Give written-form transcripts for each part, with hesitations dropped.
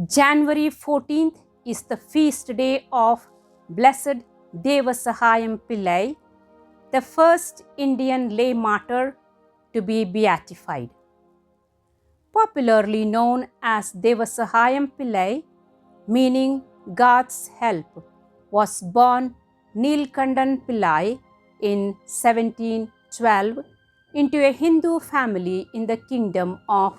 January 14th is the feast day of Blessed Devasahayam Pillai, the first Indian lay martyr to be beatified. Popularly known as Devasahayam Pillai, meaning God's help, was born Neelkandan Pillai in 1712 into a Hindu family in the kingdom of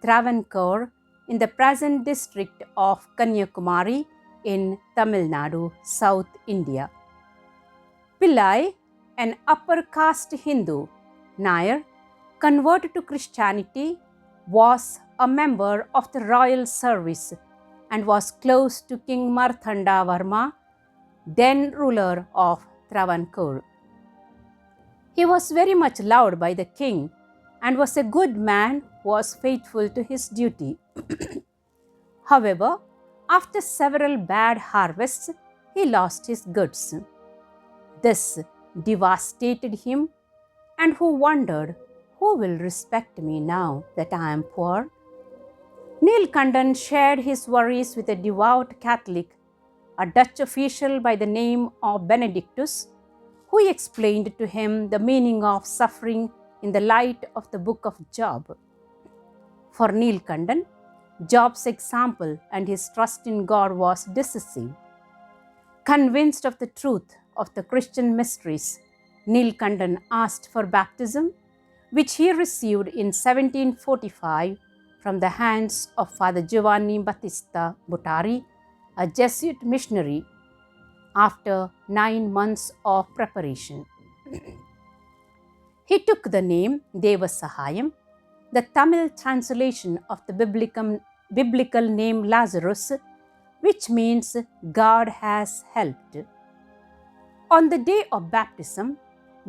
Travancore in the present district of Kanyakumari in Tamil Nadu, South India. Pillai, an upper caste Hindu, Nair, converted to Christianity, was a member of the royal service and was close to King Marthanda Varma, then ruler of Travancore. He was very much loved by the king and was a good man who was faithful to his duty. However, after several bad harvests, he lost his goods. This devastated him, and who wondered, who will respect me now that I am poor? Neelkandan shared his worries with a devout Catholic, a Dutch official by the name of Benedictus, who explained to him the meaning of suffering in the light of the book of Job. For Neelkandan, Job's example and his trust in God was decisive. Convinced of the truth of the Christian mysteries, Neelkandan asked for baptism, which he received in 1745 from the hands of Father Giovanni Battista Buttari, a Jesuit missionary, after 9 months of preparation. He took the name Devasahayam, the Tamil translation of the biblical name Lazarus, which means God has helped. On the day of baptism,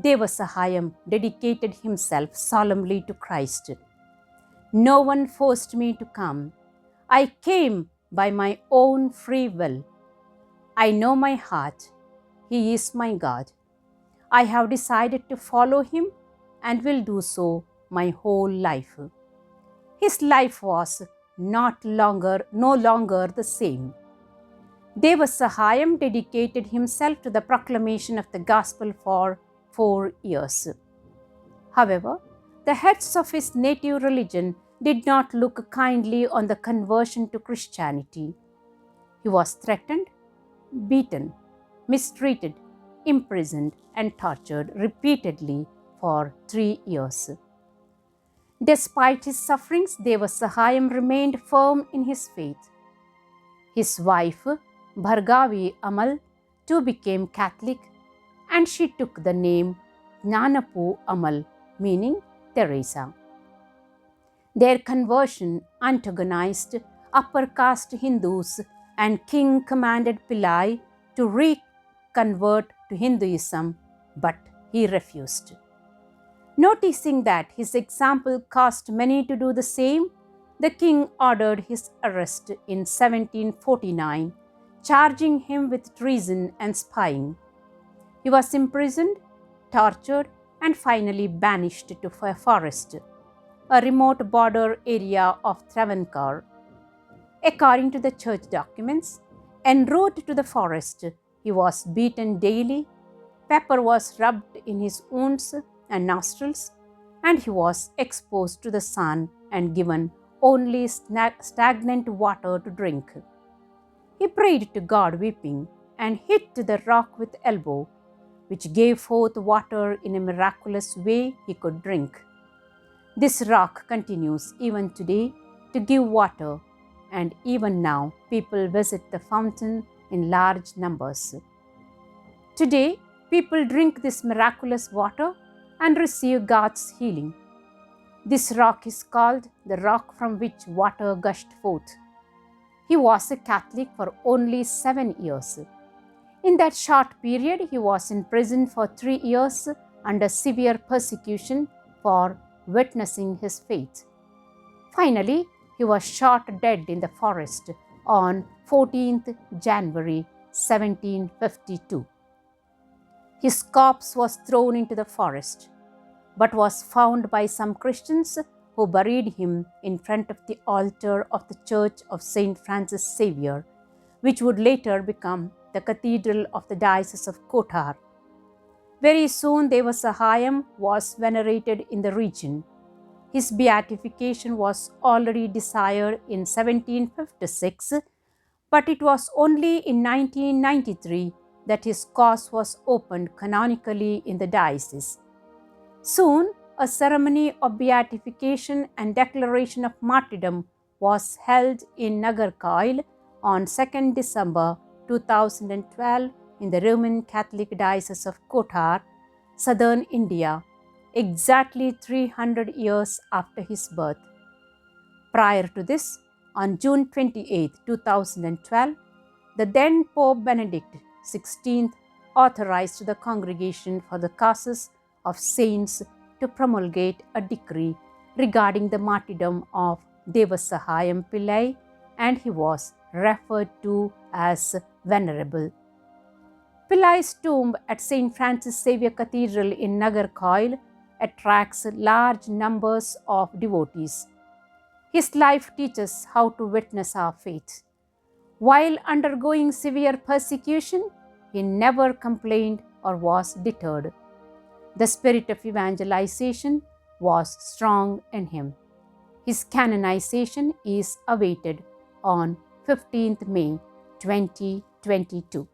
Devasahayam dedicated himself solemnly to Christ. No one forced me to come. I came by my own free will. I know my heart. He is my God. I have decided to follow him and will do so my whole life. His life was no longer the same. Devasahayam dedicated himself to the proclamation of the gospel for 4 years. However, the heads of his native religion did not look kindly on the conversion to Christianity. He was threatened, beaten, mistreated, imprisoned, and tortured repeatedly for 3 years. Despite his sufferings, Devasahayam remained firm in his faith. His wife, Bhargavi Amal, too became Catholic, and she took the name Gnanapu Amal, meaning Teresa. Their conversion antagonized upper caste Hindus, and king commanded Pillai to reconvert to Hinduism, but he refused. Noticing that his example caused many to do the same, the king ordered his arrest in 1749, charging him with treason and spying. He was imprisoned, tortured, and finally banished to a forest, a remote border area of Travancore. According to the church documents, en route to the forest, he was beaten daily, pepper was rubbed in his wounds and nostrils, and he was exposed to the sun and given only stagnant water to drink. He prayed to God weeping and hit the rock with elbow, which gave forth water in a miraculous way he could drink. This rock continues even today to give water, and even now people visit the fountain in large numbers. Today, people drink this miraculous water and receive God's healing. This rock is called the rock from which water gushed forth. He was a Catholic for only 7 years. In that short period, he was in prison for 3 years under severe persecution for witnessing his faith. Finally, he was shot dead in the forest on 14th January 1752. His corpse was thrown into the forest, but was found by some Christians who buried him in front of the altar of the Church of St. Francis Xavier, which would later become the Cathedral of the Diocese of Kotar. Very soon, Devasahayam was venerated in the region. His beatification was already desired in 1756, but it was only in 1993 that his cause was opened canonically in the diocese. Soon, a ceremony of beatification and declaration of martyrdom was held in Nagarkoil on 2nd December 2012 in the Roman Catholic Diocese of Kotar, southern India, exactly 300 years after his birth. Prior to this, on June 28, 2012, the then Pope Benedict XVI authorized the Congregation for the Causes of Saints to promulgate a decree regarding the martyrdom of Devasahayam Pillai, and he was referred to as Venerable. Pillai's tomb at St. Francis Xavier Cathedral in Nagarkoil attracts large numbers of devotees. His life teaches how to witness our faith. While undergoing severe persecution, he never complained or was deterred. The spirit of evangelization was strong in him. His canonization is awaited on 15th May 2022.